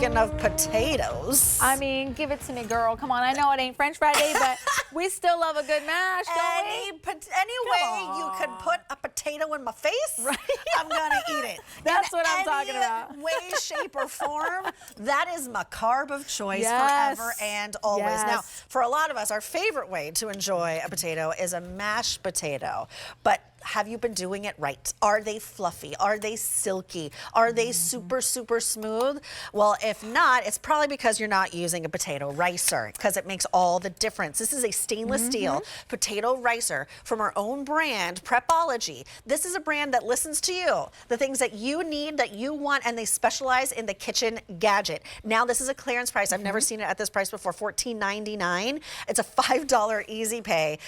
Speaking of potatoes. I mean, give it to me, girl. Come on. I know it ain't French Fry Day, but we still love a good mash, don't we? Any way you could put a potato in my face, right. I'm gonna eat it. That's what I'm talking about. Way, shape, or form, that is my carb of choice forever and always. Yes. Now, for a lot of us, our favorite way to enjoy a potato is a mashed potato. But have you been doing it right? Are they fluffy? Are they silky? Are they super, super smooth? Well, if not, it's probably because you're not using a potato ricer, because it makes all the difference. This is a stainless steel potato ricer from our own brand, Prepology. This is a brand that listens to you, the things that you need, that you want, and they specialize in the kitchen gadget. Now, this is a clearance price. I've never seen it at this price before, $14.99. It's a $5 easy pay.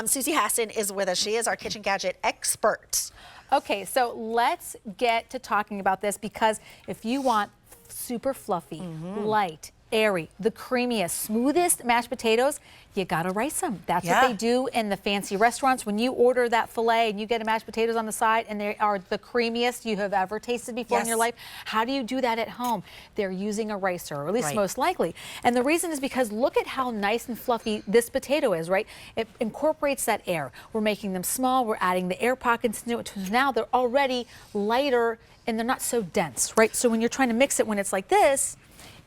Susie Hassan is with us. She is our kitchen gadget expert. Okay, so let's get to talking about this, because if you want super fluffy, light, airy, the creamiest, smoothest mashed potatoes, you gotta rice them. That's what they do in the fancy restaurants. When you order that filet and you get a mashed potatoes on the side and they are the creamiest you have ever tasted before in your life, how do you do that at home? They're using a ricer, or at least most likely. And the reason is because look at how nice and fluffy this potato is, right? It incorporates that air. We're making them small, we're adding the air pockets into it. Now they're already lighter and they're not so dense, right? So when you're trying to mix it when it's like this,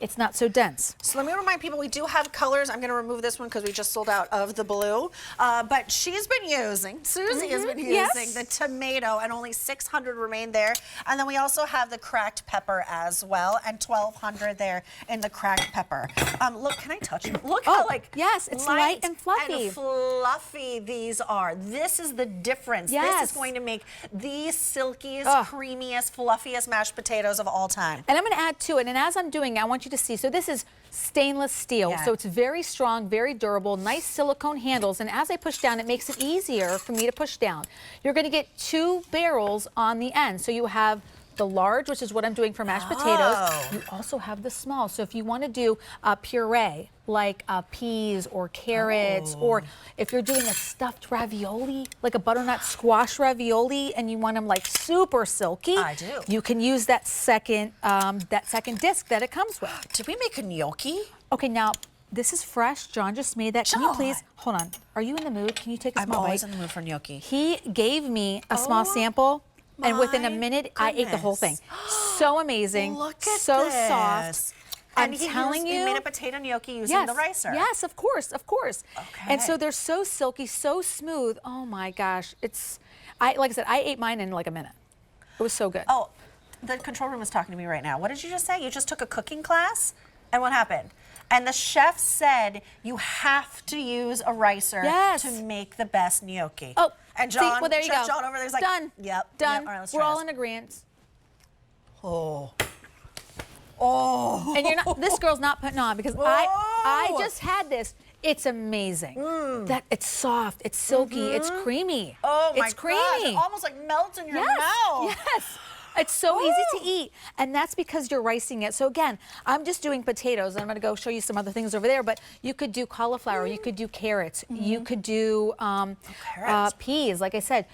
it's not so dense. So let me remind people, we do have colors. I'm going to remove this one because we just sold out of the blue. But she's been using, Susie has been using the tomato, and only 600 remain there. And then we also have the cracked pepper as well, and 1,200 there in the cracked pepper. Look, can I touch it? Look how it's light and fluffy. And fluffy these are. This is the difference. This is going to make the silkiest, creamiest, fluffiest mashed potatoes of all time. And I'm going to add to it, and as I'm doing it, I want you to see. So this is stainless steel, so it's very strong, very durable, nice silicone handles, and as I push down, it makes it easier for me to push down. You're going to get 2 barrels on the end, so you have the large, which is what I'm doing for mashed potatoes. You also have the small, so if you want to do a puree, like peas or carrots, or if you're doing a stuffed ravioli, like a butternut squash ravioli, and you want them like super silky, you can use that second disc that it comes with. Did we make a gnocchi? Okay, now this is fresh. John just made that. Can you please hold on? Are you in the mood? Can you take a small bite? I'm always in the mood for gnocchi. He gave me a small sample. And within a minute, I ate the whole thing. So amazing. Look at so this. soft. I'm telling you. He made a potato gnocchi using the ricer. Yes, of course, of course. Okay. And so they're so silky, so smooth. Oh my gosh. Like I said, I ate mine in like a minute. It was so good. Oh, the control room is talking to me right now. What did you just say? You just took a cooking class? And what happened? And the chef said you have to use a ricer to make the best gnocchi. Oh, and John, see, well, there you go. John over there's like, done. Yep. Done. Yep. All right, let's We're try all this. in agreement. And you're not. This girl's not putting on, because I just had this. It's amazing. That it's soft, it's silky, it's creamy. Oh my it's creamy. gosh, it almost like melts in your mouth. Yes. It's so easy to eat, and that's because you're ricing it. So again, I'm just doing potatoes. I'm going to go show you some other things over there, but you could do cauliflower, you could do carrots, you could do peas, like I said,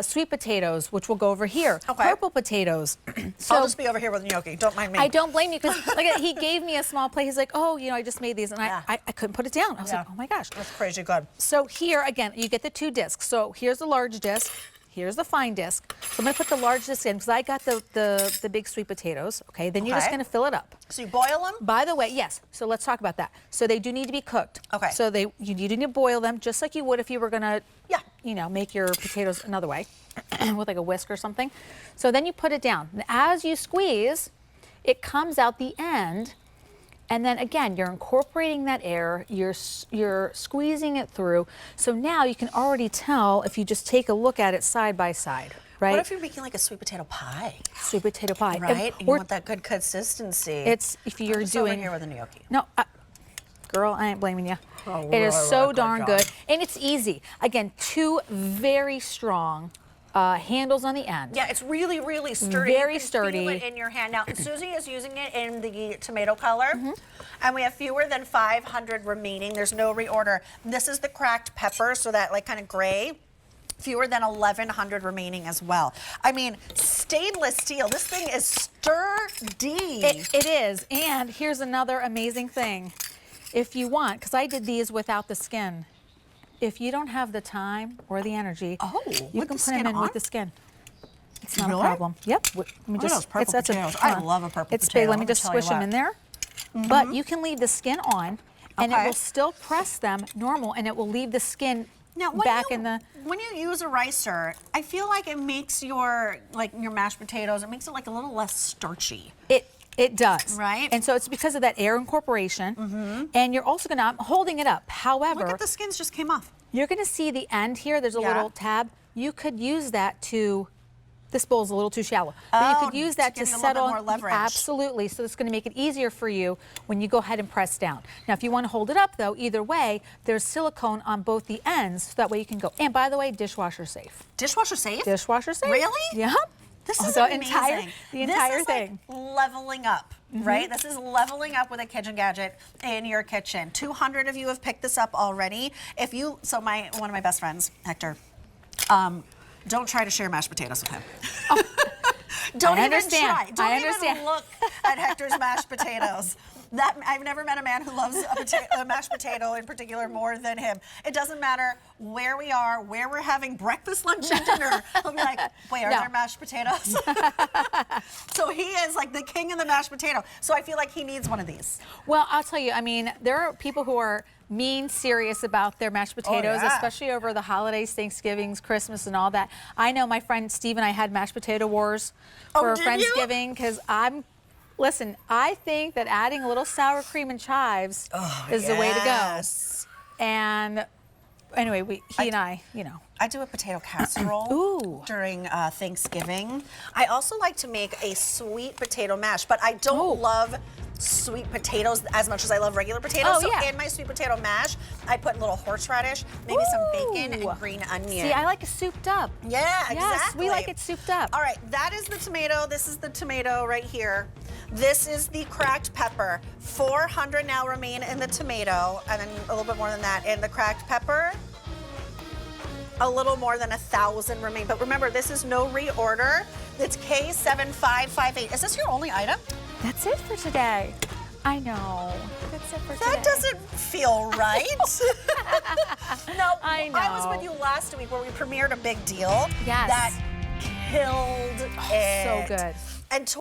sweet potatoes, which will go over here, purple potatoes. So I'll just be over here with gnocchi. Don't mind me. I don't blame you, because he gave me a small plate. He's like, oh, I just made these, and I couldn't put it down. I was like, oh my gosh. That's crazy good. So here, again, you get the 2 discs. So here's the large disc. Here's the fine disc. So I'm going to put the large disc in, because I got the big sweet potatoes. Okay, then you're just going to fill it up. So you boil them? By the way, yes. So let's talk about that. So they do need to be cooked. Okay. So you need to boil them just like you would if you were going to, make your potatoes another way with like a whisk or something. So then you put it down. And as you squeeze, it comes out the end. And then again, you're incorporating that air, you're squeezing it through. So now you can already tell if you just take a look at it side by side, right? What if you're making like a sweet potato pie? Sweet potato pie. Right, and you want that good consistency. It's, if you're doing. Over here with a gnocchi. No, girl, I ain't blaming you. It is so darn good. And it's easy. Again, 2 very strong handles on the end. Yeah, it's really, really sturdy. Very you can sturdy. Feel it in your hand. Now, Susie is using it in the tomato color, and we have fewer than 500 remaining. There's no reorder. This is the cracked pepper, so that like kind of gray. fewer than 1,100 remaining as well. I mean, stainless steel. This thing is sturdy. It is. And here's another amazing thing. If you want, because I did these without the skin. If you don't have the time or the energy, you can put them in with the skin. It's not a problem. Yep. Let me just. Purple potatoes. I love a purple It's potato. big. Let me just squish them in there. But you can leave the skin on, and it will still press them normal, and it will leave the skin back in the. When you use a ricer, I feel like it makes your mashed potatoes. It makes it like a little less starchy. It does. Right. And so it's because of that air incorporation. And you're also gonna. I'm holding it up. However, look at the skins just came off. You're gonna see the end here. There's a little tab. You could use that to. This bowl's a little too shallow. But you could use that to settle. More leverage. Absolutely. So it's going to make it easier for you when you go ahead and press down. Now, if you want to hold it up, though, either way, there's silicone on both the ends, so that way you can go. And by the way, dishwasher safe. Dishwasher safe? Dishwasher safe. Really? Yeah. This is the amazing. The entire this is thing. Like leveling up, right? This is leveling up with a kitchen gadget in your kitchen. 200 of you have picked this up already. If you, so one of my best friends, Hector, don't try to share mashed potatoes with him. Don't even try. Don't even look at Hector's mashed potatoes. I've never met a man who loves a mashed potato in particular more than him. It doesn't matter where we are, where we're having breakfast, lunch, and dinner. He'll be like, wait, are there mashed potatoes? So he is like the king of the mashed potato. So I feel like he needs one of these. Well, I'll tell you, I mean, there are people who are serious about their mashed potatoes, especially over the holidays, Thanksgivings, Christmas, and all that. I know my friend Steve and I had mashed potato wars for Friendsgiving because listen, I think that adding a little sour cream and chives is the way to go. And anyway, he and I, you know. I do a potato casserole during Thanksgiving. I also like to make a sweet potato mash, but I don't love sweet potatoes as much as I love regular potatoes. So in my sweet potato mash, I put a little horseradish, maybe some bacon and green onion. See, I like it souped up. Yeah, yes, exactly. we like it souped up. All right, that is the tomato. This is the tomato right here. This is the cracked pepper. 400 now remain in the tomato, and then a little bit more than that in the cracked pepper. A little more than 1,000 remain. But remember, this is no reorder. It's K7558. Is this your only item? That's it for today. I know. That's it for today. That doesn't feel right. No, I know. I was with you last week where we premiered a big deal. Yes. That killed it. So good. And